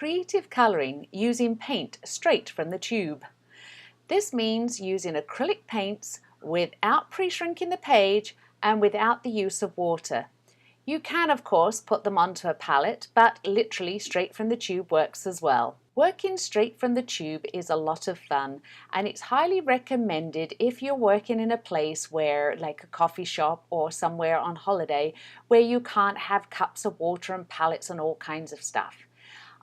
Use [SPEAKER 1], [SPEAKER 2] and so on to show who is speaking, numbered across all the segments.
[SPEAKER 1] creative colouring using paint straight from the tube. This means using acrylic paints without pre-shrinking the page and without the use of water. You can, of course, put them onto a palette, but literally straight from the tube works as well. Working straight from the tube is a lot of fun, and it's highly recommended if you're working in a place where, like a coffee shop or somewhere on holiday, where you can't have cups of water and palettes and all kinds of stuff.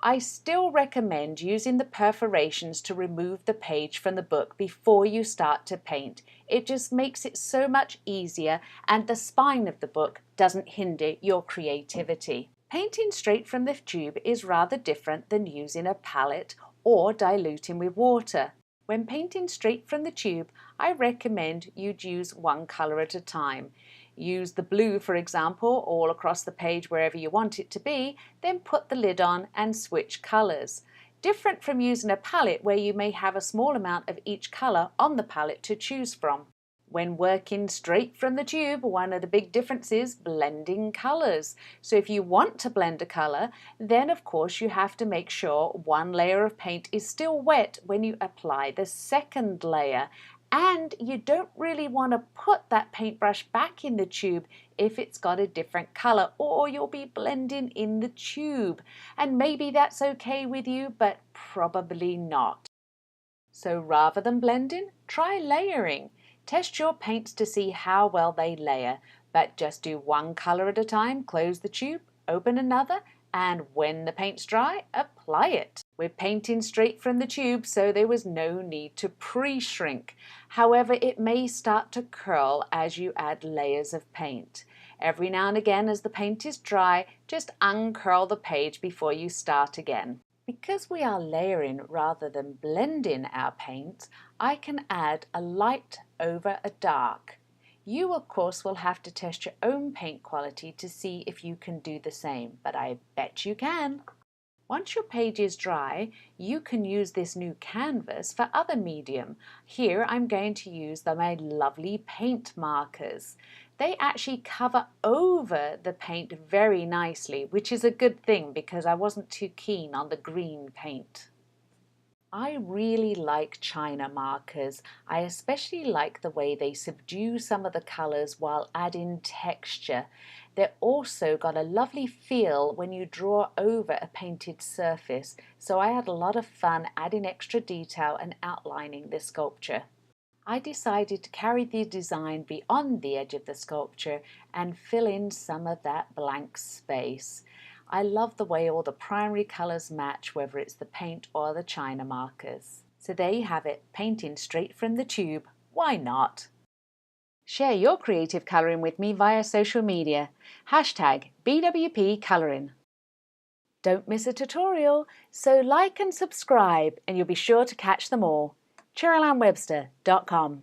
[SPEAKER 1] I still recommend using the perforations to remove the page from the book before you start to paint. It just makes it so much easier, and the spine of the book doesn't hinder your creativity. Painting straight from the tube is rather different than using a palette or diluting with water. When painting straight from the tube, I recommend you'd use one colour at a time. Use the blue, for example, all across the page wherever you want it to be, then put the lid on and switch colours. Different from using a palette where you may have a small amount of each colour on the palette to choose from. When working straight from the tube, one of the big differences is blending colours. So if you want to blend a colour, then of course you have to make sure one layer of paint is still wet when you apply the second layer. And you don't really want to put that paintbrush back in the tube if it's got a different colour, or you'll be blending in the tube. And maybe that's okay with you, but probably not. So rather than blending, try layering. Test your paints to see how well they layer, but just do one colour at a time, close the tube, open another, and when the paint's dry, apply it. We're painting straight from the tube, so there was no need to pre-shrink. However, it may start to curl as you add layers of paint. Every now and again, as the paint is dry, just uncurl the page before you start again. Because we are layering rather than blending our paints, I can add a light over a dark. You, of course, will have to test your own paint quality to see if you can do the same, but I bet you can. Once your page is dry, you can use this new canvas for other medium. Here I'm going to use my lovely paint markers. They actually cover over the paint very nicely, which is a good thing because I wasn't too keen on the green paint. I really like China markers. I especially like the way they subdue some of the colours while adding texture. They've also got a lovely feel when you draw over a painted surface, so I had a lot of fun adding extra detail and outlining the sculpture. I decided to carry the design beyond the edge of the sculpture and fill in some of that blank space. I love the way all the primary colours match, whether it's the paint or the China markers. So there you have it, painting straight from the tube. Why not? Share your creative colouring with me via social media. #BWPColouring. Don't miss a tutorial, so like and subscribe and you'll be sure to catch them all. Cheryl-Ann Webster.com